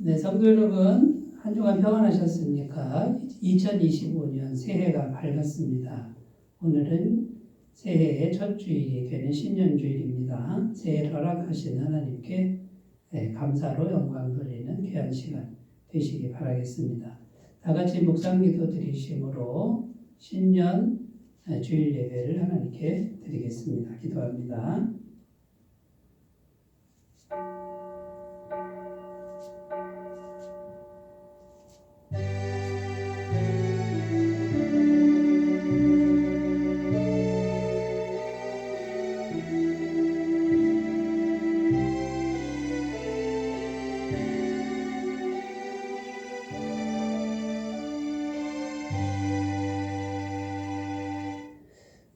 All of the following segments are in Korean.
네, 성도 여러분, 한 주간 평안하셨습니까? 2025년 새해가 밝았습니다. 오늘은 새해의 첫 주일이 되는 신년주일입니다. 새해를 허락하신 하나님께 감사로 영광 돌리는 귀한 시간 되시기 바라겠습니다. 다 같이 묵상기도 드리심으로 신년 주일 예배를 하나님께 드리겠습니다. 기도합니다.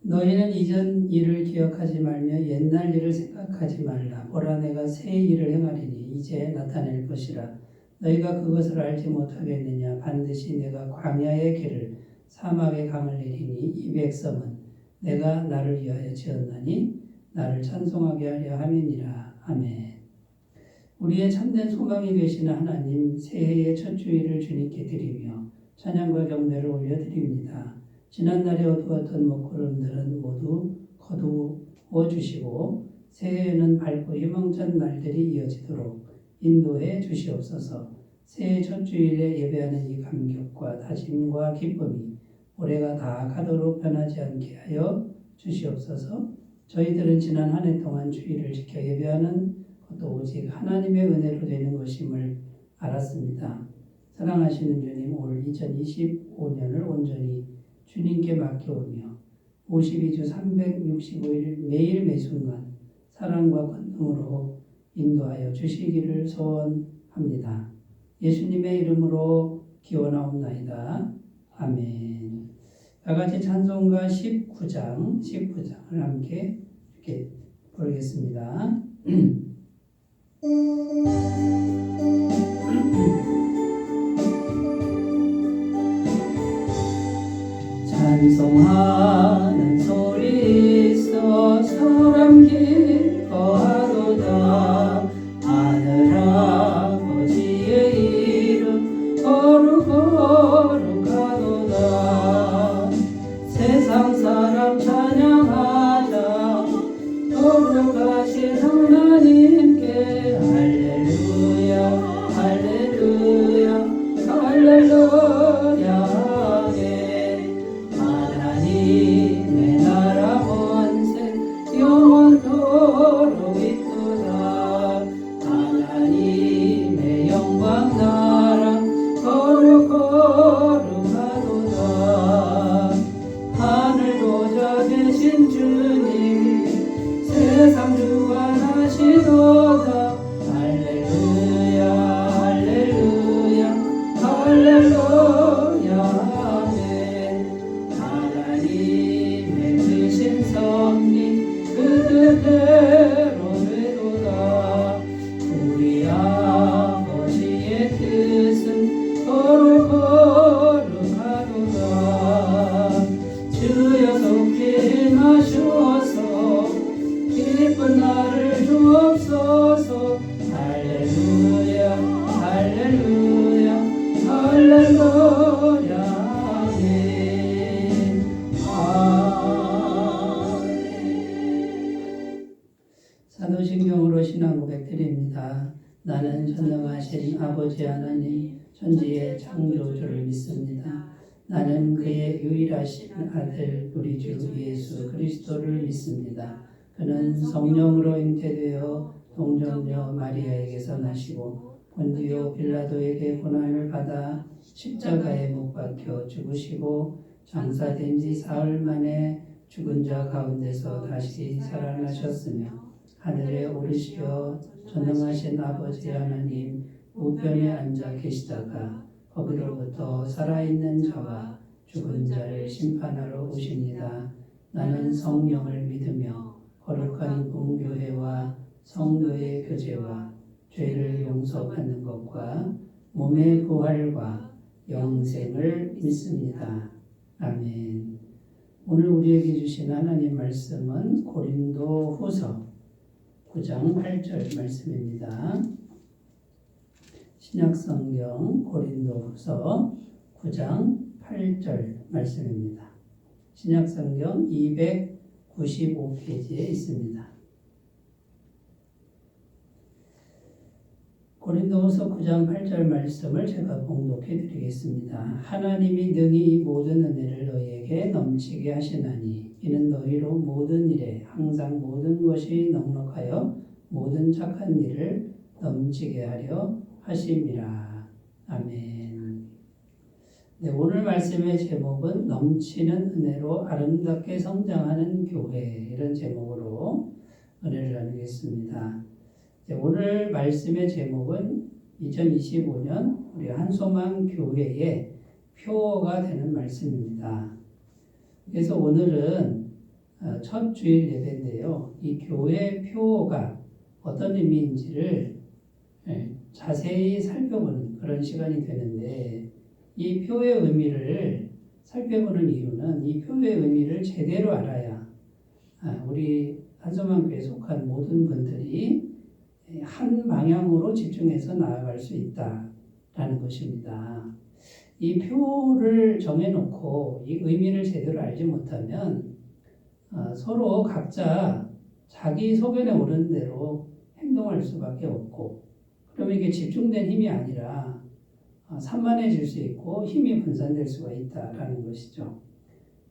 너희는 이전 일을 기억하지 말며 옛날 일을 생각하지 말라. 보라, 내가 새 일을 행하리니 이제 나타낼 것이라. 너희가 그것을 알지 못하겠느냐. 반드시 내가 광야의 길을 사막의 강을 내리니 이 백성은 내가 나를 위하여 지었나니 나를 찬송하게 하려 함이니라. 아멘. 우리의 참된 소망이 되시는 하나님, 새해의 첫 주일을 주님께 드리며 찬양과 경배를 올려드립니다. 지난날에 어두웠던 먹구름들은 모두 거두어 주시고 새해에는 밝고 희망찬 날들이 이어지도록 인도해 주시옵소서. 새해 첫 주일에 예배하는 이 감격과 다짐과 기쁨이 올해가 다 가도록 변하지 않게 하여 주시옵소서. 저희들은 지난 한 해 동안 주일을 지켜 예배하는 것도 오직 하나님의 은혜로 되는 것임을 알았습니다. 사랑하시는 주님, 올 2025년을 온전히 주님께 맡겨오며 52주 365일 매일 매순간 사랑과 권능으로 인도하여 주시기를 소원합니다. 예수님의 이름으로 기원하옵나이다. 아멘. 다같이 찬송가 19장을 함께 이렇게 부르겠습니다. 찬송하는 소리 있어 사람 기뻐하도다. 하늘 아버지의 이름 거룩거룩하도다. 세상 사람 찬양하자. 거룩하신 하나님께 할렐루야 할렐루야 할렐루야. 하나님의 나라 원세 영원토록 있도다. 하나님의 영광 나라 거룩거룩하도다. 하늘 보좌 되신 주님 세상 주관하시도다. 할렐루야 할렐루야 할렐루야. 하나님의 크신 섭리 그 뜻대로 되도다. 우리 아버지의 뜻은 거룩거룩하도다. 주여 속히 임하셔서 기쁜 날을 주옵소서. 할렐루야 할렐루야 할렐루야. 사도신경으로 신앙 고백드립니다. 나는 전능하신 아버지 하나님 천지의 창조주를 믿습니다. 나는 그의 유일하신 아들 우리 주 예수 그리스도를 믿습니다. 그는 성령으로 잉태되어 동정녀 마리아에게서 나시고 본디오 빌라도에게 고난을 받아 십자가에 못 박혀 죽으시고 장사된 지 사흘 만에 죽은 자 가운데서 다시 살아나셨으며 하늘에 오르시어 전능하신 아버지 하나님 우편에 앉아 계시다가 거기로부터 살아있는 자와 죽은 자를 심판하러 오십니다. 나는 성령을 믿으며 거룩한 공교회와 성도의 교제와 죄를 용서받는 것과 몸의 부활과 영생을 믿습니다. 아멘. 오늘 우리에게 주신 하나님 말씀은 고린도 후서 9장 8절 말씀입니다. 신약성경 고린도후서 9장 8절 말씀입니다. 신약성경 295페이지에 있습니다. 고린도후서 9장 8절 말씀을 제가 봉독해 드리겠습니다. 하나님이 능히 이 모든 은혜를 너희에게 넘치게 하시나니 이는 너희로 모든 일에 항상 모든 것이 넉넉하여 모든 착한 일을 넘치게 하려 하심이라. 아멘. 네, 오늘 말씀의 제목은 넘치는 은혜로 아름답게 성장하는 교회, 이런 제목으로 은혜를 나누겠습니다. 오늘 말씀의 제목은 2025년 우리 한소망 교회의 표어가 되는 말씀입니다. 그래서 오늘은 첫 주일 예배인데요. 이 교회 표어가 어떤 의미인지를 자세히 살펴보는 그런 시간이 되는데, 이 표의 의미를 살펴보는 이유는 이 표의 의미를 제대로 알아야 우리 한소망교회에 속한 모든 분들이 한 방향으로 집중해서 나아갈 수 있다라는 것입니다. 이 표를 정해놓고 이 의미를 제대로 알지 못하면 서로 각자 자기 소견에 오른 대로 행동할 수밖에 없고, 그러면 이게 집중된 힘이 아니라 산만해질 수 있고 힘이 분산될 수가 있다라는 것이죠.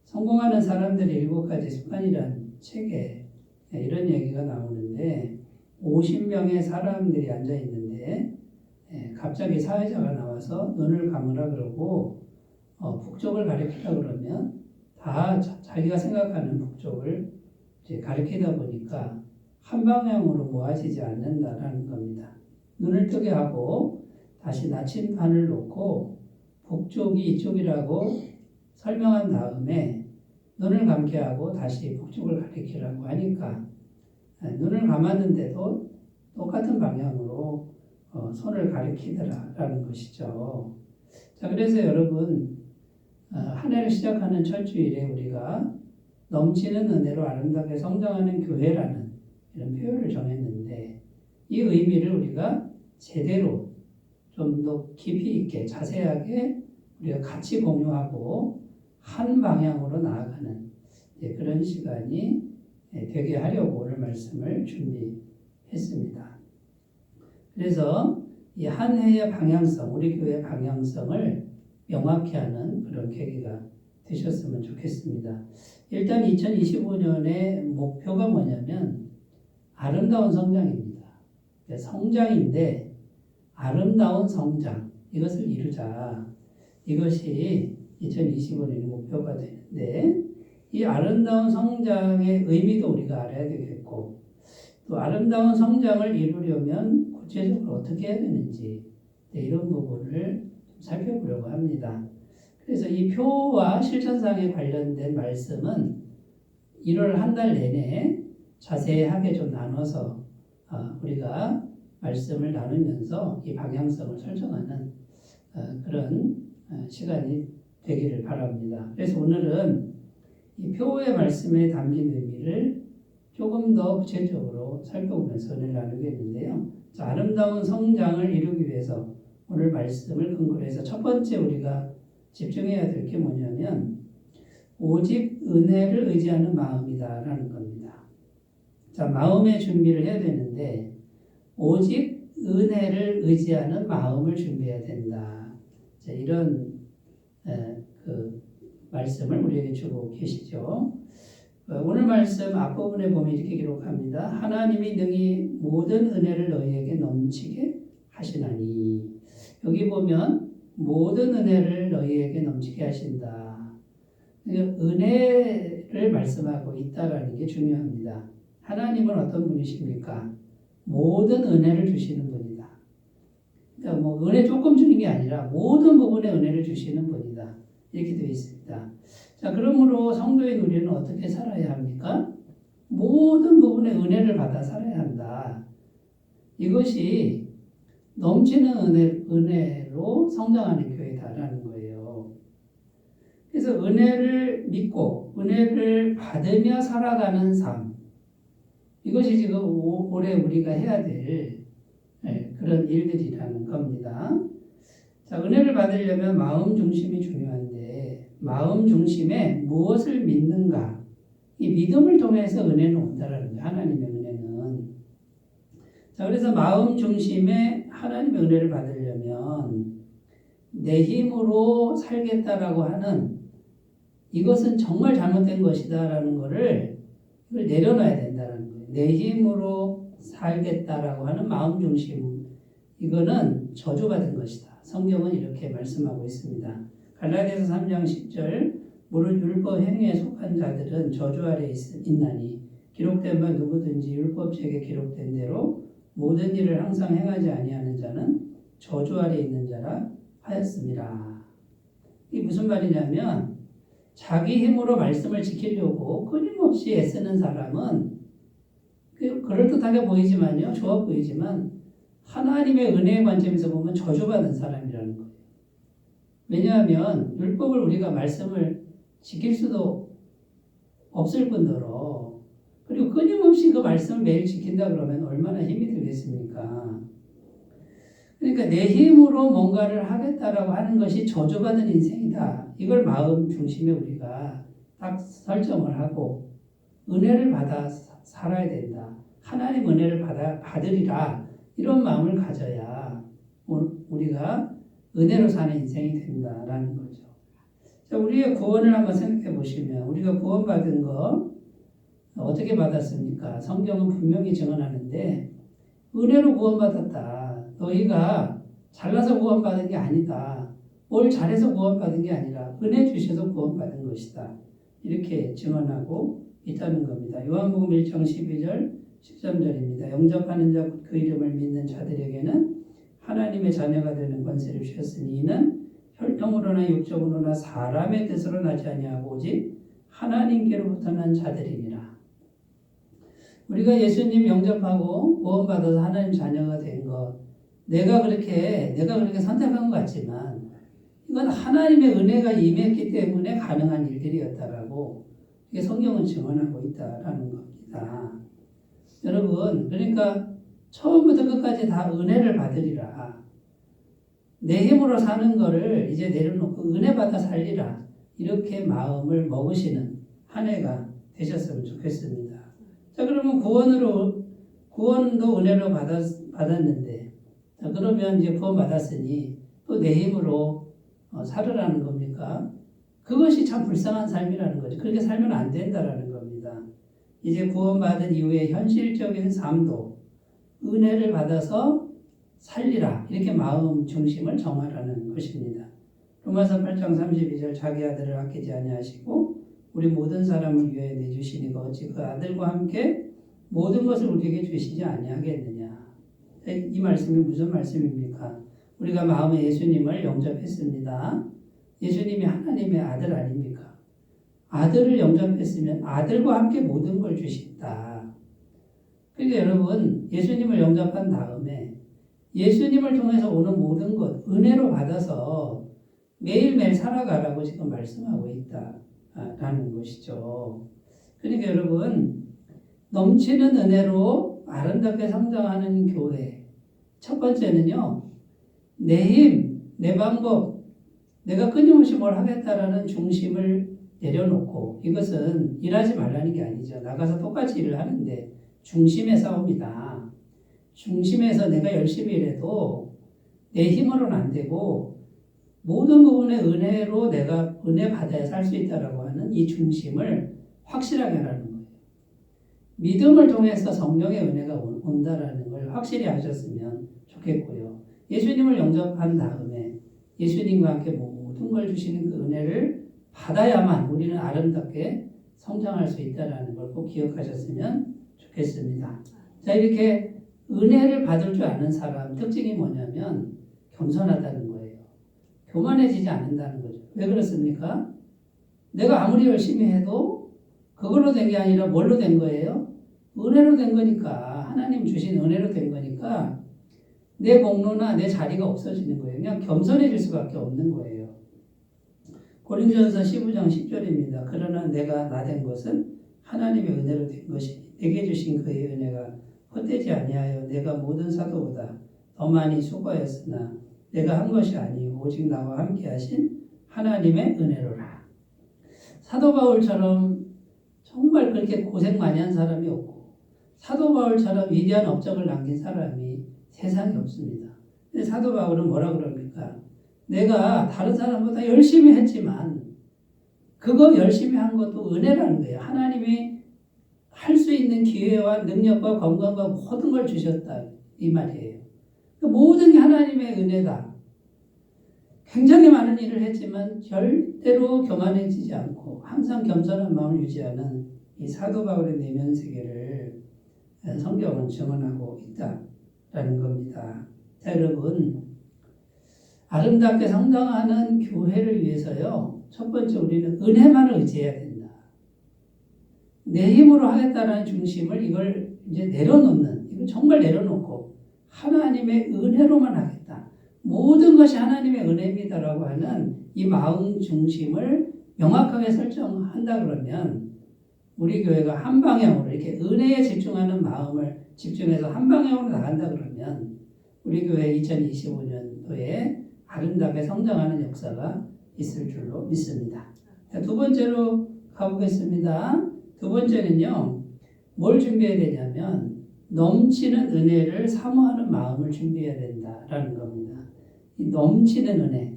성공하는 사람들의 7가지 습관이라는 책에 이런 얘기가 나오는데, 50명의 사람들이 앉아 있는데 갑자기 사회자가 나와서 눈을 감으라 그러고 북쪽을 가리키라 그러면 다 자기가 생각하는 북쪽을 이제 가리키다 보니까 한 방향으로 모아지지 않는다라는 겁니다. 눈을 뜨게 하고 다시 나침반을 놓고 북쪽이 이쪽이라고 설명한 다음에 눈을 감게 하고 다시 북쪽을 가리키라고 하니까 눈을 감았는데도 똑같은 방향으로 손을 가리키더라라는 것이죠. 자, 그래서 여러분, 한 해를 시작하는 첫 주일에 우리가 넘치는 은혜로 아름답게 성장하는 교회라는 이런 표현을 정했는데, 이 의미를 우리가 제대로 좀 더 깊이 있게 자세하게 우리가 같이 공유하고 한 방향으로 나아가는 그런 시간이 되게 하려고 오늘 말씀을 준비했습니다. 그래서 이 한 해의 방향성, 우리 교회의 방향성을 명확히 하는 그런 계기가 되셨으면 좋겠습니다. 일단 2025년의 목표가 뭐냐면 아름다운 성장입니다. 성장인데 아름다운 성장, 이것을 이루자. 이것이 2025년의 목표가 되는데, 이 아름다운 성장의 의미도 우리가 알아야 되겠고, 또 아름다운 성장을 이루려면 구체적으로 어떻게 해야 되는지 이런 부분을 살펴보려고 합니다. 그래서 이 표와 실천상에 관련된 말씀은 1월 한 달 내내 자세하게 좀 나눠서 우리가 말씀을 나누면서 이 방향성을 설정하는 그런 시간이 되기를 바랍니다. 그래서 오늘은 이 표의 말씀에 담긴 의미를 조금 더 구체적으로 살펴보면서 은혜를 나누겠는데요. 자, 아름다운 성장을 이루기 위해서 오늘 말씀을 근거로 해서 첫 번째 우리가 집중해야 될 게 뭐냐면 오직 은혜를 의지하는 마음이다라는 겁니다. 자, 마음의 준비를 해야 되는데 오직 은혜를 의지하는 마음을 준비해야 된다. 자, 이런 말씀을 우리에게 주고 계시죠. 오늘 말씀 앞부분에 보면 이렇게 기록합니다. 하나님이 능히 모든 은혜를 너희에게 넘치게 하시나니. 여기 보면 모든 은혜를 너희에게 넘치게 하신다. 은혜를 말씀하고 있다라는 게 중요합니다. 하나님은 어떤 분이십니까? 모든 은혜를 주시는 분이다. 그러니까 뭐 은혜 조금 주는 게 아니라 모든 부분에 은혜를 주시는 분이다. 이렇게 되어 있습니다. 자, 그러므로 성도인 우리는 어떻게 살아야 합니까? 모든 부분에 은혜를 받아 살아야 한다. 이것이 넘치는 은혜로 성장하는 교회다라는 거예요. 그래서 은혜를 믿고 은혜를 받으며 살아가는 삶, 이것이 지금 올해 우리가 해야 될 그런 일들이라는 겁니다. 자, 은혜를 받으려면 마음 중심이 중요한데 마음 중심에 무엇을 믿는가? 이 믿음을 통해서 은혜는 온다라는 거예요. 하나님의 은혜는. 자, 그래서 마음 중심에 하나님의 은혜를 받으려면 내 힘으로 살겠다라고 하는 이것은 정말 잘못된 것이다라는 것을 이걸 내려놔야 된다는 거예요. 내 힘으로 살겠다라고 하는 마음 중심, 이거는 저주받은 것이다. 성경은 이렇게 말씀하고 있습니다. 갈라디아서 3장 10절 무릇 율법 행위에 속한 자들은 저주 아래 있나니 기록된 바 누구든지 율법책에 기록된 대로 모든 일을 항상 행하지 아니하는 자는 저주 아래 있는 자라 하였습니다. 이게 무슨 말이냐면 자기 힘으로 말씀을 지키려고 끊임없이 애쓰는 사람은 그럴듯하게 보이지만요, 좋아 보이지만 하나님의 은혜의 관점에서 보면 저주받은 사람이라는 거예요. 왜냐하면 율법을 우리가 말씀을 지킬 수도 없을 뿐더러 그리고 끊임없이 그 말씀을 매일 지킨다 그러면 얼마나 힘이 들겠습니까? 그러니까 내 힘으로 뭔가를 하겠다라고 하는 것이 저주받은 인생이다. 이걸 마음 중심에 우리가 딱 설정을 하고 은혜를 받아 살아야 된다. 하나님 은혜를 받으리라. 이런 마음을 가져야 우리가 은혜로 사는 인생이 된다라는 거죠. 자, 우리의 구원을 한번 생각해 보시면 우리가 구원받은 거 어떻게 받았습니까? 성경은 분명히 증언하는데 은혜로 구원받았다. 너희가 잘나서 구원받은 게 아니다. 뭘 잘해서 구원받은 게 아니라 은혜 주셔서 구원받은 것이다. 이렇게 증언하고 있다는 겁니다. 요한복음 1장 12절 13절입니다. 영접하는 자 그 이름을 믿는 자들에게는 하나님의 자녀가 되는 권세를 주셨으니 이는 혈통으로나 육적으로나 사람의 뜻으로 나지 아니하고 오직 하나님께로부터 난 자들이니라. 우리가 예수님 영접하고 구원받아서 하나님 자녀가 된 것, 내가 그렇게 선택한 것 같지만 이건 하나님의 은혜가 임했기 때문에 가능한 일들이었다라고 이게 성경은 증언하고 있다라는 겁니다. 여러분, 그러니까 처음부터 끝까지 다 은혜를 받으리라. 내 힘으로 사는 거를 이제 내려놓고 은혜 받아 살리라. 이렇게 마음을 먹으시는 한 해가 되셨으면 좋겠습니다. 자, 그러면 구원도 은혜로 받았는데, 자, 그러면 이제 구원 받았으니 또 내 힘으로 살으라는 겁니까? 그것이 참 불쌍한 삶이라는 거죠. 그렇게 살면 안 된다라는 겁니다. 이제 구원받은 이후에 현실적인 삶도 은혜를 받아서 살리라. 이렇게 마음 중심을 정하라는 것입니다. 로마서 8장 32절 자기 아들을 아끼지 아니하시고 우리 모든 사람을 위하여 내주시니가 어찌 그 아들과 함께 모든 것을 우리에게 주시지 아니하겠느냐. 이 말씀이 무슨 말씀입니까? 우리가 마음에 예수님을 영접했습니다. 예수님이 하나님의 아들 아닙니까? 아들을 영접했으면 아들과 함께 모든 걸 주신다. 그러니까 여러분, 예수님을 영접한 다음에 예수님을 통해서 오는 모든 것, 은혜로 받아서 매일매일 살아가라고 지금 말씀하고 있다라는 것이죠. 그러니까 여러분, 넘치는 은혜로 아름답게 성장하는 교회. 첫 번째는요, 내 힘, 내 방법, 내가 끊임없이 뭘 하겠다라는 중심을 내려놓고, 이것은 일하지 말라는 게 아니죠. 나가서 똑같이 일을 하는데 중심의 싸움이다. 중심에서 내가 열심히 일해도 내 힘으로는 안 되고 모든 부분의 은혜로 내가 은혜 받아야 살 수 있다라고 하는 이 중심을 확실하게 하라는 거예요. 믿음을 통해서 성령의 은혜가 온다라는 걸 확실히 하셨으면 좋겠고요. 예수님을 영접한 다음에 예수님과 함께 모든 걸 주시는 그 은혜를 받아야만 우리는 아름답게 성장할 수 있다는 걸 꼭 기억하셨으면 좋겠습니다. 자, 이렇게 은혜를 받을 줄 아는 사람 특징이 뭐냐면 겸손하다는 거예요. 교만해지지 않는다는 거죠. 왜 그렇습니까? 내가 아무리 열심히 해도 그걸로 된 게 아니라 뭘로 된 거예요? 은혜로 된 거니까, 하나님 주신 은혜로 된 거니까 내 공로나 내 자리가 없어지는 거예요. 그냥 겸손해질 수밖에 없는 거예요. 고린도전서 15장 10절입니다. 그러나 내가 나 된 것은 하나님의 은혜로 된 것이니 내게 주신 그의 은혜가 헛되지 아니하여 내가 모든 사도보다 더 많이 수고하였으나 내가 한 것이 아니요 오직 나와 함께 하신 하나님의 은혜로라. 사도 바울처럼 정말 그렇게 고생 많이 한 사람이 없고 사도 바울처럼 위대한 업적을 남긴 사람이 세상에 없습니다. 근데 사도 바울은 뭐라 그럽니까? 내가 다른 사람보다 열심히 했지만 그거 열심히 한 것도 은혜라는 거예요. 하나님이 할 수 있는 기회와 능력과 건강과 모든 걸 주셨다 이 말이에요. 모든 게 하나님의 은혜다. 굉장히 많은 일을 했지만 절대로 교만해지지 않고 항상 겸손한 마음을 유지하는 이 사도 바울의 내면 세계를 성경은 증언하고 있다라는 겁니다. 자, 여러분, 아름답게 성장하는 교회를 위해서요, 첫 번째 우리는 은혜만을 의지해야 된다. 내 힘으로 하겠다는 중심을 이걸 이제 내려놓는, 이걸 정말 내려놓고 하나님의 은혜로만 하겠다. 모든 것이 하나님의 은혜입니다라고 하는 이 마음 중심을 명확하게 설정한다 그러면 우리 교회가 한 방향으로 이렇게 은혜에 집중하는 마음을 집중해서 한 방향으로 나간다 그러면 우리 교회 2025년도에 아름답게 성장하는 역사가 있을 줄로 믿습니다. 자, 두 번째로 가보겠습니다. 두 번째는요, 뭘 준비해야 되냐면 넘치는 은혜를 사모하는 마음을 준비해야 된다라는 겁니다. 이 넘치는 은혜.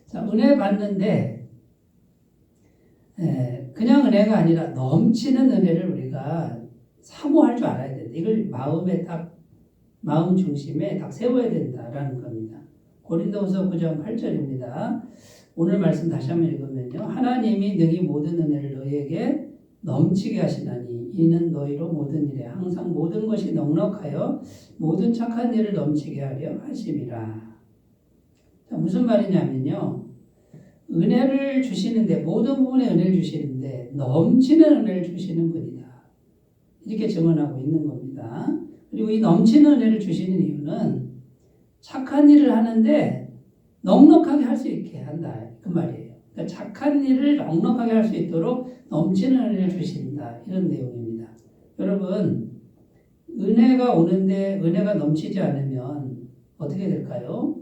자, 은혜 받는데 그냥 은혜가 아니라 넘치는 은혜를 우리가 사모할 줄 알아야 된다. 이걸 마음 중심에 딱 세워야 된다라는 겁니다. 고린도후서 9장 8절입니다. 오늘 말씀 다시 한번 읽으면요. 하나님이 능히 모든 은혜를 너희에게 넘치게 하시나니 이는 너희로 모든 일에 항상 모든 것이 넉넉하여 모든 착한 일을 넘치게 하려 하심이라. 자, 무슨 말이냐면요. 은혜를 주시는데 모든 부분에 은혜를 주시는데 넘치는 은혜를 주시는 분이다. 이렇게 증언하고 있는 겁니다. 그리고 이 넘치는 은혜를 주시는 이유는 착한 일을 하는데 넉넉하게 할 수 있게 한다. 그 말이에요. 그러니까 착한 일을 넉넉하게 할 수 있도록 넘치는 은혜를 주신다. 이런 내용입니다. 여러분, 은혜가 오는데 은혜가 넘치지 않으면 어떻게 될까요?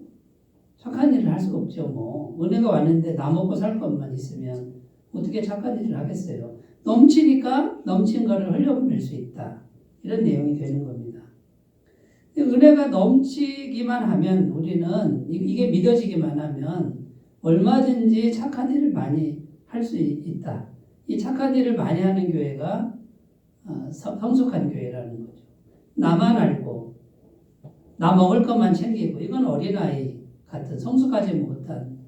착한 일을 할 수가 없죠. 뭐 은혜가 왔는데 나 먹고 살 것만 있으면 어떻게 착한 일을 하겠어요? 넘치니까 넘친 거를 흘려보낼 수 있다. 이런 내용이 되는 겁니다. 은혜가 넘치기만 하면 우리는 이게 믿어지기만 하면 얼마든지 착한 일을 많이 할 수 있다. 이 착한 일을 많이 하는 교회가 성숙한 교회라는 거죠. 나만 알고 나 먹을 것만 챙기고 이건 어린아이 같은 성숙하지 못한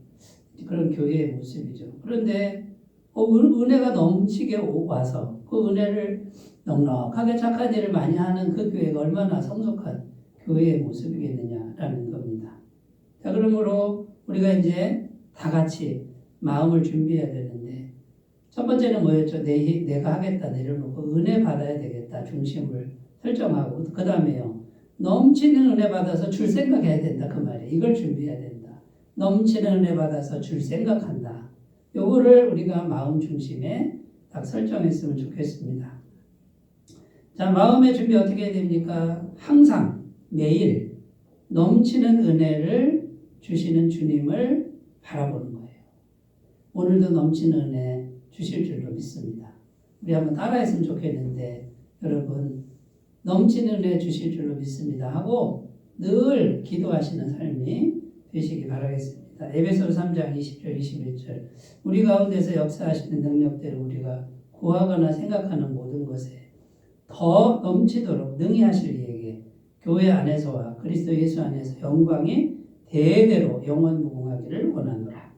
그런 교회의 모습이죠. 그런데 은혜가 넘치게 와서 그 은혜를 넉넉하게 착한 일을 많이 하는 그 교회가 얼마나 성숙한 교회의 모습이겠느냐라는 겁니다. 자, 그러므로 우리가 이제 다 같이 마음을 준비해야 되는데 첫 번째는 뭐였죠? 내가 하겠다 내려놓고 은혜 받아야 되겠다 중심을 설정하고 그 다음에요. 넘치는 은혜 받아서 줄 생각해야 된다 그 말이에요. 이걸 준비해야 된다. 넘치는 은혜 받아서 줄 생각한다. 요거를 우리가 마음 중심에 딱 설정했으면 좋겠습니다. 자, 마음의 준비 어떻게 해야 됩니까? 항상 매일 넘치는 은혜를 주시는 주님을 바라보는 거예요. 오늘도 넘치는 은혜 주실 줄로 믿습니다. 우리 한번 따라했으면 좋겠는데 여러분 넘치는 은혜 주실 줄로 믿습니다 하고 늘 기도하시는 삶이 되시기 바라겠습니다. 에베소서 3장 20절 21절 우리 가운데서 역사하시는 능력대로 우리가 구하거나 생각하는 모든 것에 더 넘치도록 능히 하실 이에게 교회 안에서와 그리스도 예수 안에서 영광이 대대로 영원무궁하기를 원하노라.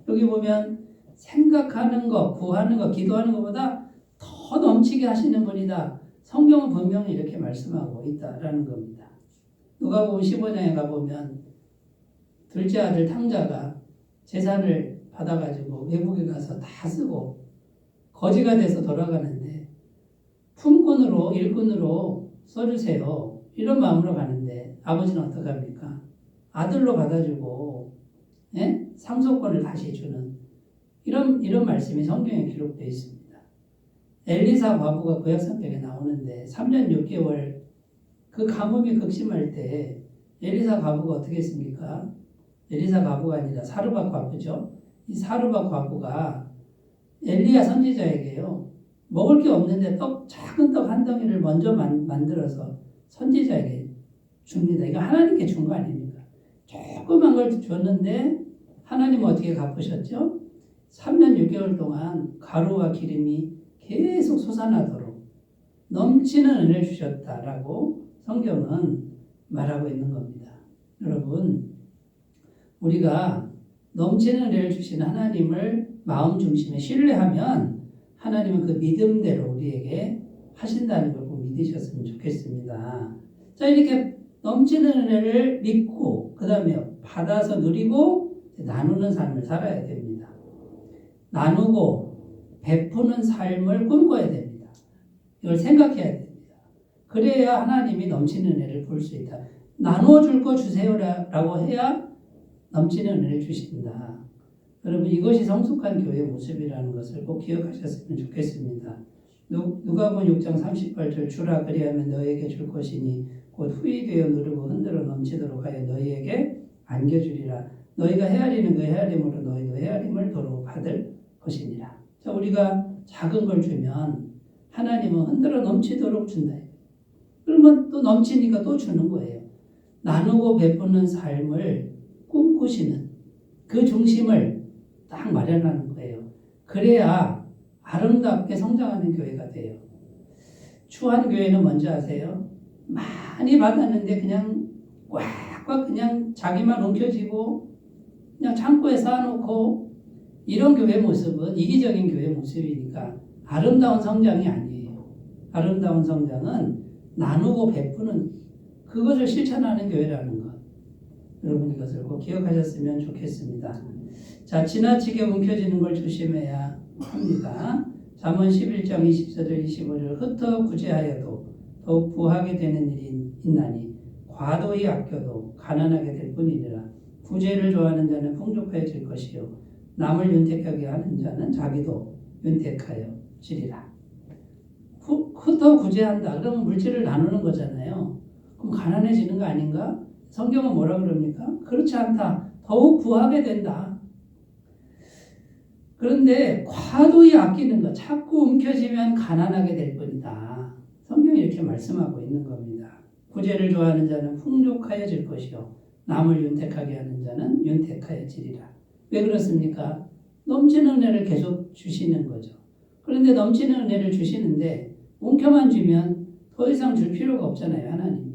여기 보면 생각하는 것, 구하는 것, 기도하는 것보다 더 넘치게 하시는 분이다. 성경은 분명히 이렇게 말씀하고 있다라는 겁니다. 누가복음 15장에 가보면 둘째 아들 탕자가 재산을 받아가지고 외국에 가서 다 쓰고 거지가 돼서 돌아가는데 품꾼으로 일꾼으로 써주세요. 이런 마음으로 가는데 아버지는 어떻게 합니까? 아들로 받아주고 상속권을 다시 주는 이런 말씀이 성경에 기록되어 있습니다. 엘리사 과부가 구약성경에 나오는데 3년 6개월 그 가뭄이 극심할 때 엘리사 과부가 어떻게 했습니까? 엘리사 과부가 아니라 사르밧 과부죠. 이 사르밧 과부가 엘리야 선지자에게요. 먹을 게 없는데 작은 떡 한 덩이를 먼저 만들어서 선지자에게 줍니다. 이거 하나님께 준 거 아닙니까? 조그만 걸 줬는데 하나님은 어떻게 갚으셨죠? 3년 6개월 동안 가루와 기름이 계속 솟아나도록 넘치는 은혜를 주셨다라고 성경은 말하고 있는 겁니다. 여러분, 우리가 넘치는 은혜를 주신 하나님을 마음 중심에 신뢰하면 하나님은 그 믿음대로 우리에게 하신다는 걸 꼭 믿으셨으면 좋겠습니다. 자, 이렇게 넘치는 은혜를 믿고 그 다음에 받아서 누리고 나누는 삶을 살아야 됩니다. 나누고 베푸는 삶을 꿈꿔야 됩니다. 이걸 생각해야 됩니다. 그래야 하나님이 넘치는 은혜를 볼 수 있다. 나누어 줄 거 주세요라고 해야 넘치는 은혜를 주신다. 여러분, 이것이 성숙한 교회의 모습이라는 것을 꼭 기억하셨으면 좋겠습니다. 누가복음 6장 38절 주라 그리하면 너에게 줄 것이니 곧 후히 되어 누르고 흔들어 넘치도록 하여 너희에게 안겨주리라. 너희가 헤아리는 그 헤아림으로 너희도 헤아림을 도로 받을 것이니라. 자, 우리가 작은 걸 주면 하나님은 흔들어 넘치도록 준다. 그러면 또 넘치니까 또 주는 거예요. 나누고 베푸는 삶을 꿈꾸시는 그 중심을 딱 마련하는 거예요. 그래야 아름답게 성장하는 교회가 돼요. 추한 교회는 뭔지 아세요? 많이 받았는데 그냥 꽉꽉 그냥 자기만 움켜쥐고 그냥 창고에 쌓아놓고 이런 교회 모습은 이기적인 교회 모습이니까 아름다운 성장이 아니에요. 아름다운 성장은 나누고 베푸는 그것을 실천하는 교회라는 것. 여러분 이것을 꼭 기억하셨으면 좋겠습니다. 자, 지나치게 움켜쥐는 걸 조심해야 합니다. 잠언 11장 24절 25절 흩어 구제하여도 더욱 부하게 되는 일이 있나니 과도히 아껴도 가난하게 될 뿐이니라. 구제를 좋아하는 자는 풍족해질 것이요 남을 윤택하게 하는 자는 자기도 윤택하여지리라. 흩어 구제한다. 그러면 물질을 나누는 거잖아요. 그럼 가난해지는 거 아닌가? 성경은 뭐라 그럽니까? 그렇지 않다. 더욱 부하게 된다. 그런데 과도히 아끼는 것, 자꾸 움켜쥐면 가난하게 될 뿐이다. 성경이 이렇게 말씀하고 있는 겁니다. 구제를 좋아하는 자는 풍족하여질 것이요 남을 윤택하게 하는 자는 윤택하여지리라. 왜 그렇습니까? 넘치는 은혜를 계속 주시는 거죠. 그런데 넘치는 은혜를 주시는데 움켜만 주면 더 이상 줄 필요가 없잖아요. 하나님이.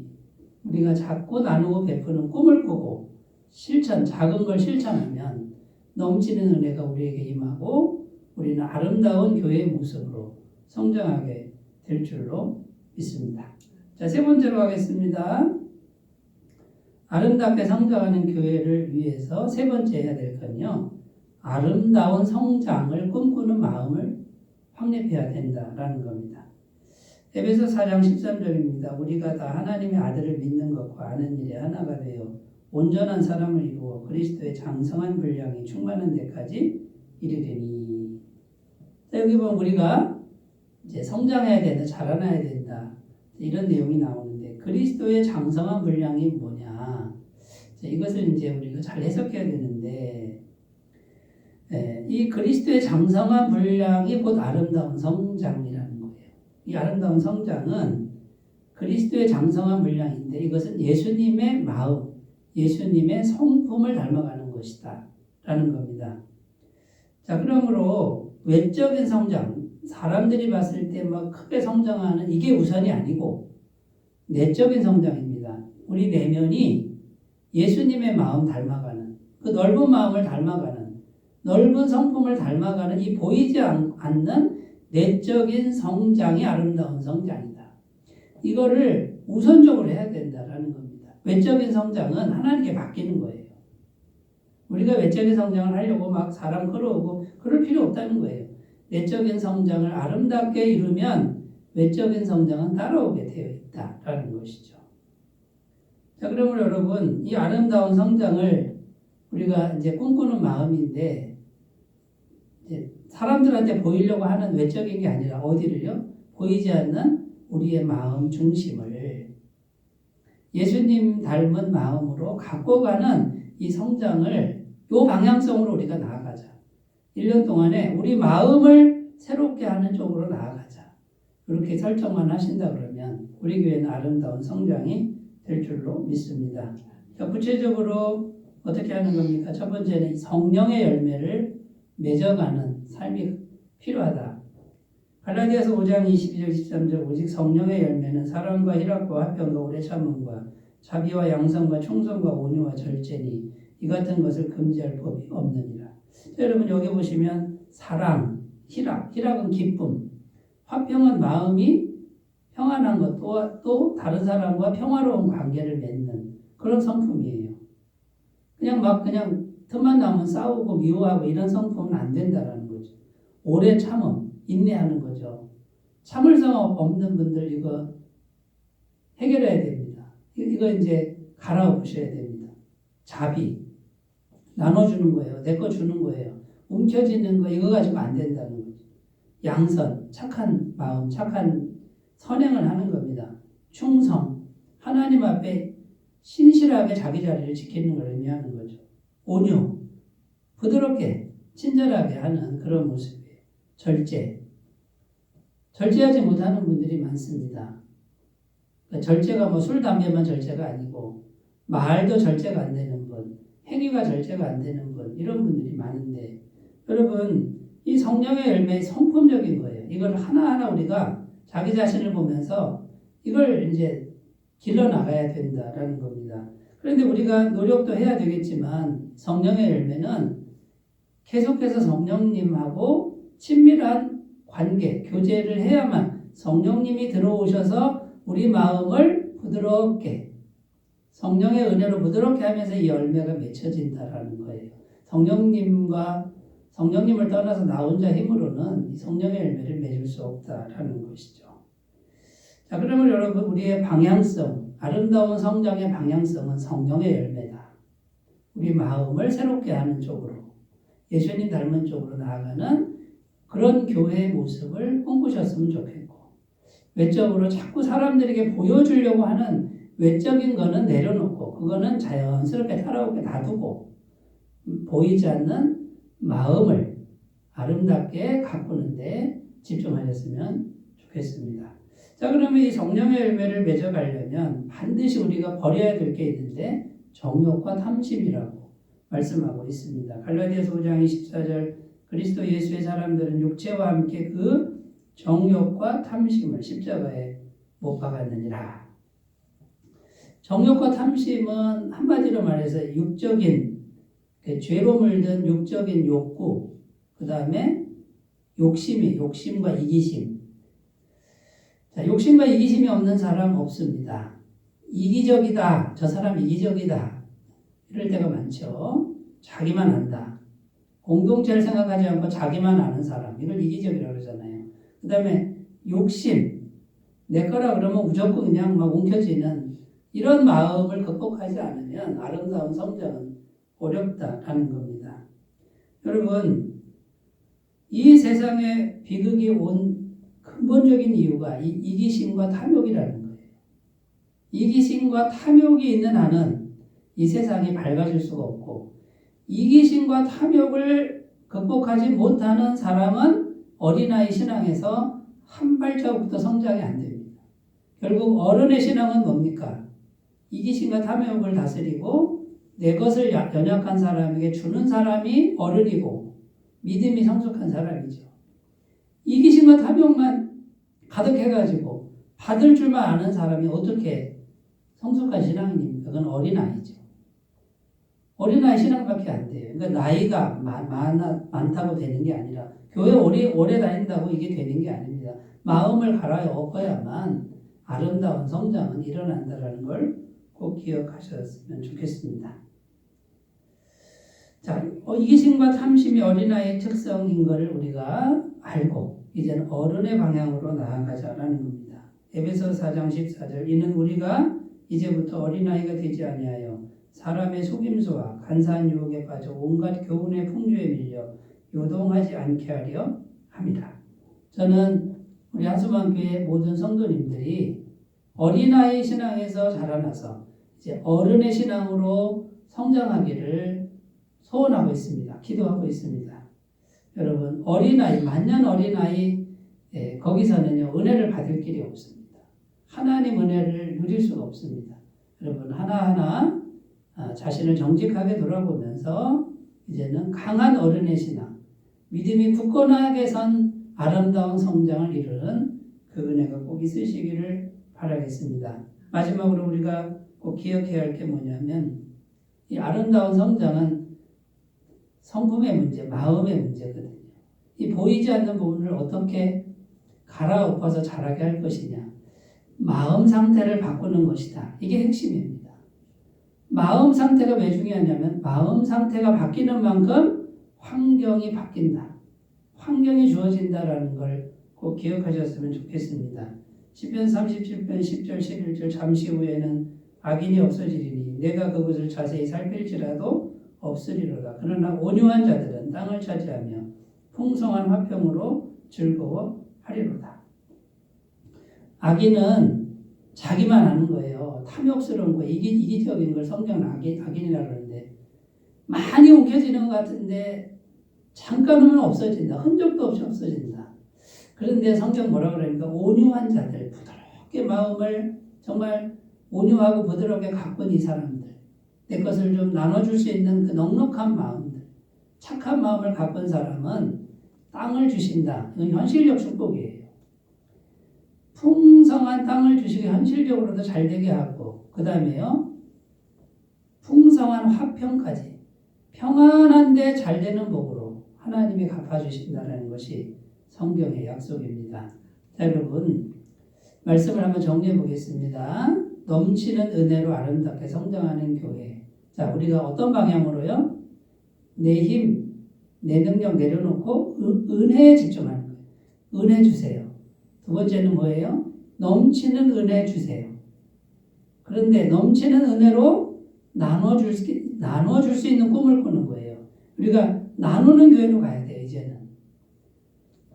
우리가 자꾸 나누고 베푸는 꿈을 꾸고 작은 걸 실천하면 넘치는 은혜가 우리에게 임하고 우리는 아름다운 교회의 모습으로 성장하게 될 줄로 믿습니다. 자, 세 번째로 가겠습니다. 아름답게 성장하는 교회를 위해서 세 번째 해야 될 건요. 아름다운 성장을 꿈꾸는 마음을 확립해야 된다라는 겁니다. 에베소 4장 13절입니다. 우리가 다 하나님의 아들을 믿는 것과 아는 일에 하나가 되어 온전한 사람을 이루어 그리스도의 장성한 분량이 충만한 데까지 이르리니. 여기 보면 우리가 이제 성장해야 된다, 자라나야 된다 이런 내용이 나오는데 그리스도의 장성한 분량이 뭐냐? 이것을 이제 우리가 잘 해석해야 되는데 이 그리스도의 장성한 분량이 곧 아름다운 성장이라는 거예요. 이 아름다운 성장은 그리스도의 장성한 분량인데 이것은 예수님의 마음, 예수님의 성품을 닮아가는 것이다 라는 겁니다. 자, 그러므로 외적인 성장, 사람들이 봤을 때 막 크게 성장하는 이게 우선이 아니고 내적인 성장입니다. 우리 내면이 예수님의 마음 닮아가는 그 넓은 마음을 닮아가는 넓은 성품을 닮아가는 이 보이지 않는 내적인 성장이 아름다운 성장이다. 이거를 우선적으로 해야 된다라는 겁니다. 외적인 성장은 하나님께 맡기는 거예요. 우리가 외적인 성장을 하려고 막 사람 끌어오고 그럴 필요 없다는 거예요. 내적인 성장을 아름답게 이루면 외적인 성장은 따라오게 되어 있다라는 것이죠. 자, 그러면 여러분, 이 아름다운 성장을 우리가 이제 꿈꾸는 마음인데, 이제 사람들한테 보이려고 하는 외적인 게 아니라 어디를요? 보이지 않는 우리의 마음 중심을 예수님 닮은 마음으로 갖고 가는 이 성장을 요 방향성으로 우리가 나아가자. 1년 동안에 우리 마음을 새롭게 하는 쪽으로 나아가자. 그렇게 설정만 하신다 그러면 우리 교회는 아름다운 성장이 될 줄로 믿습니다. 자, 구체적으로 어떻게 하는 겁니까? 첫 번째는 성령의 열매를 맺어가는 삶이 필요하다. 갈라디아서 5장 22절 23절 오직 성령의 열매는 사랑과 희락과 화평과 오래 참음과 자비와 양성과 충성과 온유와 절제니 이 같은 것을 금지할 법이 없느니라. 자, 여러분 여기 보시면 사랑, 희락은 기쁨, 화평은 마음이 평안한 것, 또 다른 사람과 평화로운 관계를 맺는 그런 성품이에요. 그냥 틈만 나면 싸우고 미워하고 이런 성품은 안 된다라는 거죠. 오래 참음, 인내하는 거죠. 참을성 없는 분들 이거 해결해야 됩니다. 이거 이제 갈아엎으셔야 됩니다. 자비, 나눠주는 거예요. 내 거 주는 거예요. 움켜쥐는 거 이거 가지고 안 된다는 거죠. 양선, 착한 마음, 착한 선행을 하는 겁니다. 충성, 하나님 앞에 신실하게 자기 자리를 지키는 걸 의미하는 거죠. 온유, 부드럽게, 친절하게 하는 그런 모습이에요. 절제하지 못하는 분들이 많습니다. 그러니까 절제가 뭐 술, 담배만 절제가 아니고 말도 절제가 안 되는 분, 행위가 절제가 안 되는 분, 이런 분들이 많은데 여러분 이 성령의 열매 성품적인 거예요. 이걸 하나하나 우리가 자기 자신을 보면서 이걸 이제 길러 나가야 된다라는 겁니다. 그런데 우리가 노력도 해야 되겠지만 성령의 열매는 계속해서 성령님하고 친밀한 관계, 교제를 해야만 성령님이 들어오셔서 우리 마음을 부드럽게 성령의 은혜로 부드럽게 하면서 이 열매가 맺혀진다라는 거예요. 성령님을 떠나서 나 혼자 힘으로는 이 성령의 열매를 맺을 수 없다라는 것이죠. 자, 그러면 여러분 우리의 방향성, 아름다운 성장의 방향성은 성령의 열매다. 우리 마음을 새롭게 하는 쪽으로, 예수님 닮은 쪽으로 나아가는 그런 교회의 모습을 꿈꾸셨으면 좋겠고, 외적으로 자꾸 사람들에게 보여주려고 하는 외적인 거는 내려놓고 그거는 자연스럽게 살아오게 놔두고 보이지 않는 마음을 아름답게 가꾸는데 집중하셨으면 좋겠습니다. 자, 그러면 이 성령의 열매를 맺어가려면 반드시 우리가 버려야 될 게 있는데 정욕과 탐심이라고 말씀하고 있습니다. 갈라디아서 5장 24절 그리스도 예수의 사람들은 육체와 함께 그 정욕과 탐심을 십자가에 못 박았느니라. 정욕과 탐심은 한마디로 말해서 육적인 죄로 물든 육적인 욕구, 그 다음에 욕심과 이기심. 자, 욕심과 이기심이 없는 사람 없습니다. 이기적이다. 저 사람 이기적이다. 이럴 때가 많죠. 자기만 안다. 공동체를 생각하지 않고 자기만 아는 사람. 이걸 이기적이라고 그러잖아요. 그 다음에 욕심. 내 거라 그러면 무조건 그냥 막 움켜쥐는 이런 마음을 극복하지 않으면 아름다운 성장은 어렵다라는 겁니다. 여러분, 이 세상에 비극이 온 근본적인 이유가 이 이기심과 탐욕이라는 거예요. 이기심과 탐욕이 있는 한은 이 세상이 밝아질 수가 없고 이기심과 탐욕을 극복하지 못하는 사람은 어린아이 신앙에서 한 발자국도 성장이 안 됩니다. 결국 어른의 신앙은 뭡니까? 이기심과 탐욕을 다스리고 내 것을 연약한 사람에게 주는 사람이 어른이고 믿음이 성숙한 사람이죠. 이기심과 탐욕만 가득해가지고 받을 줄만 아는 사람이 어떻게 성숙한 신앙입니까? 그건 어린아이죠. 어린아이 신앙밖에 안 돼요. 그러니까 나이가 많다고 되는 게 아니라 교회 오래 다닌다고 이게 되는 게 아닙니다. 마음을 갈아엎어야만 아름다운 성장은 일어난다는 걸 꼭 기억하셨으면 좋겠습니다. 자, 이기심과 탐심이 어린아이의 특성인 것을 우리가 알고 이제는 어른의 방향으로 나아가자라는 겁니다. 에베소서 4장 14절 이는 우리가 이제부터 어린아이가 되지 아니하여 사람의 속임수와 간사한 유혹에 빠져 온갖 교훈의 풍조에 밀려 요동하지 않게 하려 합니다. 저는 우리 한수만교회 모든 성도님들이 어린아이 신앙에서 자라나서 이제 어른의 신앙으로 성장하기를 소원하고 있습니다. 기도하고 있습니다. 여러분, 어린아이, 만년 어린아이, 거기서는요, 은혜를 받을 길이 없습니다. 하나님 은혜를 누릴 수가 없습니다. 여러분, 하나하나 자신을 정직하게 돌아보면서 이제는 강한 어른의 신앙, 믿음이 굳건하게 선 아름다운 성장을 이루는 그 은혜가 꼭 있으시기를 바라겠습니다. 마지막으로 우리가 꼭 기억해야 할 게 뭐냐면 이 아름다운 성장은 성품의 문제, 마음의 문제거든요. 이 보이지 않는 부분을 어떻게 갈아엎어서 자라게 할 것이냐. 마음 상태를 바꾸는 것이다. 이게 핵심입니다. 마음 상태가 왜 중요하냐면 마음 상태가 바뀌는 만큼 환경이 바뀐다. 환경이 주어진다라는 걸 꼭 기억하셨으면 좋겠습니다. 시편 37편 10절 11절 잠시 후에는 악인이 없어지리니 내가 그것을 자세히 살필지라도 없으리로다. 그러나 온유한 자들은 땅을 차지하며 풍성한 화평으로 즐거워하리로다. 악인은 자기만 아는 거예요. 탐욕스러운 거, 이기적인 걸 성경은 악인이라고 그러는데 많이 움켜지는 것 같은데 잠깐 후면 없어진다. 흔적도 없이 없어진다. 그런데 성경 뭐라 그러니까 온유한 자들, 부드럽게 마음을 정말 온유하고 부드럽게 가꾼 이 사람들, 내 것을 좀 나눠줄 수 있는 그 넉넉한 마음들, 착한 마음을 가꾼 사람은 땅을 주신다. 이건 현실적 축복이에요. 풍성한 땅을 주시고 현실적으로도 잘 되게 하고 그 다음에요. 풍성한 화평까지 평안한데 잘 되는 복으로 하나님이 갚아주신다는 것이 성경의 약속입니다. 자, 여러분 말씀을 한번 정리해 보겠습니다. 넘치는 은혜로 아름답게 성장하는 교회. 자, 우리가 어떤 방향으로요? 내 힘, 내 능력 내려놓고 은혜에 집중하는 거예요. 은혜 주세요. 두 번째는 뭐예요? 넘치는 은혜 주세요. 그런데 넘치는 은혜로 나눠줄 수 있는 꿈을 꾸는 거예요. 우리가 나누는 교회로 가야 돼요. 이제는.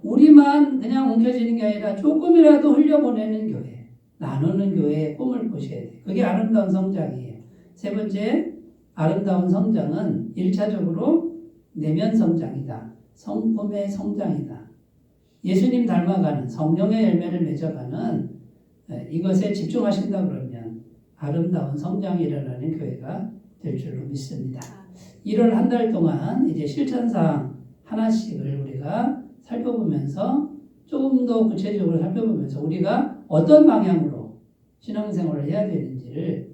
우리만 그냥 옮겨지는 게 아니라 조금이라도 흘려보내는 교회. 나누는 교회의 꿈을 꾸셔야 돼요. 그게 아름다운 성장이에요. 세 번째, 아름다운 성장은 1차적으로 내면 성장이다. 성품의 성장이다. 예수님 닮아가는 성령의 열매를 맺어가는 이것에 집중하신다 그러면 아름다운 성장이 일어나는 교회가 될 줄로 믿습니다. 1월 한 달 동안 이제 실천사항 하나씩을 우리가 살펴보면서 조금 더 구체적으로 살펴보면서 우리가 어떤 방향으로 신앙생활을 해야 되는지를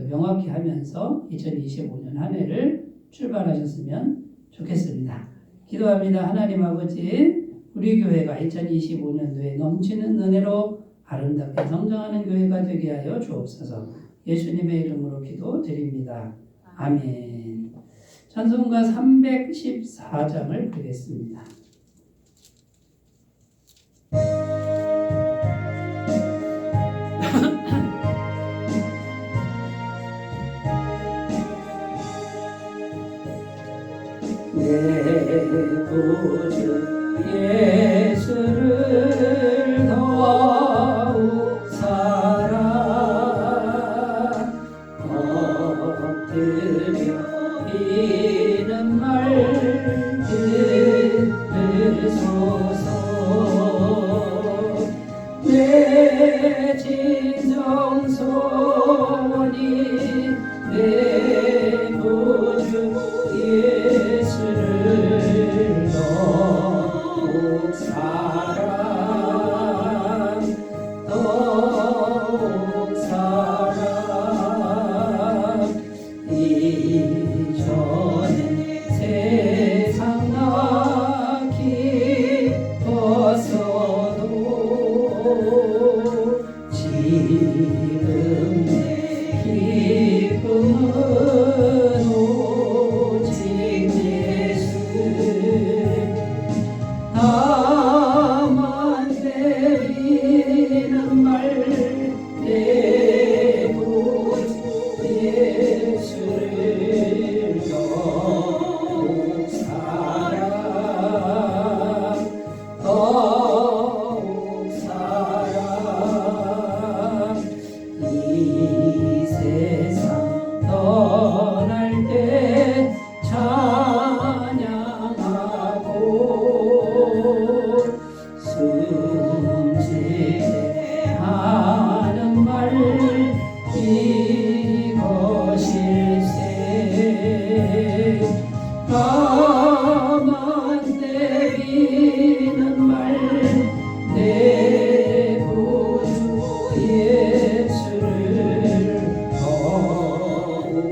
명확히 하면서 2025년 한 해를 출발하셨으면 좋겠습니다. 기도합니다. 하나님 아버지, 우리 교회가 2025년도에 넘치는 은혜로 아름답게 성장하는 교회가 되게 하여 주옵소서. 예수님의 이름으로 기도드립니다. 아멘. 찬송가 314장을 부르겠습니다. 내 구주 예수를 더욱 사랑 엎드려 비는 말 들으소서. 내 진정 소원이 내 구주 예수를 더욱 사랑 가만 내리는 말 내 구주 예수를 더욱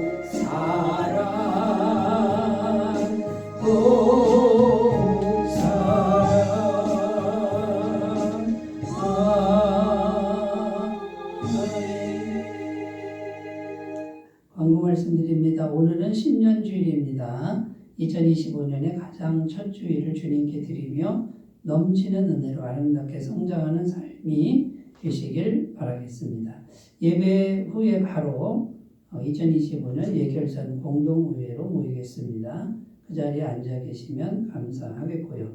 광고 말씀드립니다. 오늘은 신년주일입니다. 2025년의 가장 첫 주일을 주님께 드리며 넘치는 은혜로 아름답게 성장하는 삶이 되시길 바라겠습니다. 예배 후에 바로 2025년 예결산 공동의회로 모이겠습니다. 그 자리에 앉아 계시면 감사하겠고요.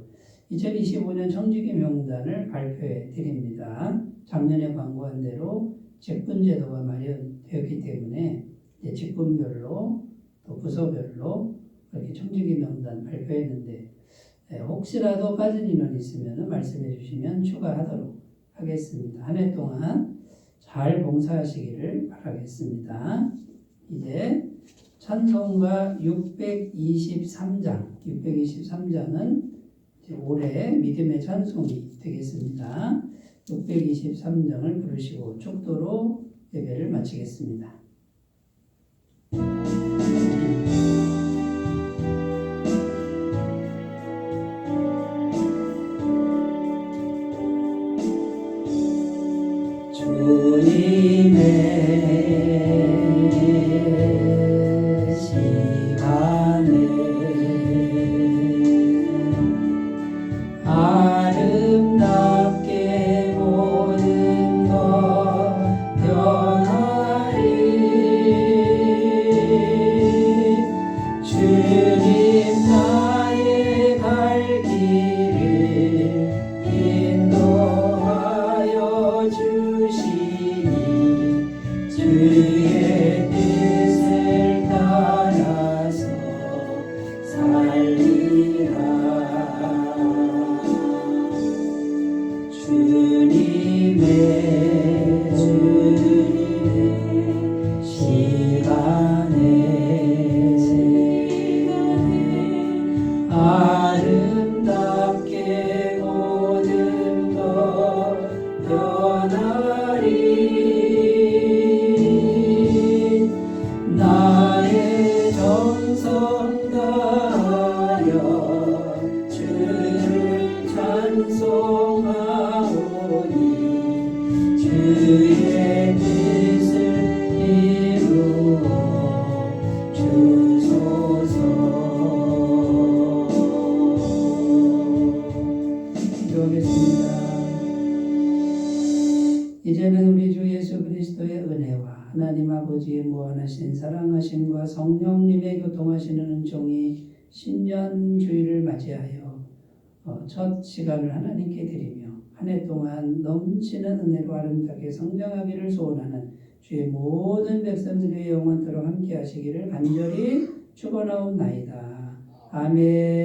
2025년 청지기 명단을 발표해 드립니다. 작년에 광고한 대로 직분제도가 마련되었기 때문에 직분별로 또 부서별로 이렇게 청지기 명단 발표했는데 혹시라도 빠진 인원이 있으면 말씀해 주시면 추가하도록 하겠습니다. 한 해 동안 잘 봉사하시기를 바라겠습니다. 이제 찬송가 623장은 올해 믿음의 찬송이 되겠습니다. 623장을 부르시고 축도로 예배를 마치겠습니다. 주님의 시간에 아름답게 모든 것 변하리. 주님 나의 갈 길을 인도하여 주시니 주의 뜻을 따라서 살리라. 주님의 시간에 아름답게 모든 것 변하리. 나의 정성 다하여 주를 찬송하오니 주의 뜻을 이루어 주소서. 기도하겠습니다. 이제는 우리 주 예수 그리스도의 은혜와 하나님 아버지의 무한하신 사랑하심과 성령님의 교통하시는 은총이 신년주일을 맞이하여 첫 시간을 하나님께 드리며 한 해 동안 넘치는 은혜로 아름답게 성장하기를 소원하는 주의 모든 백성들의 영원토록 함께 하시기를 간절히 축원하옵나이다. 아멘.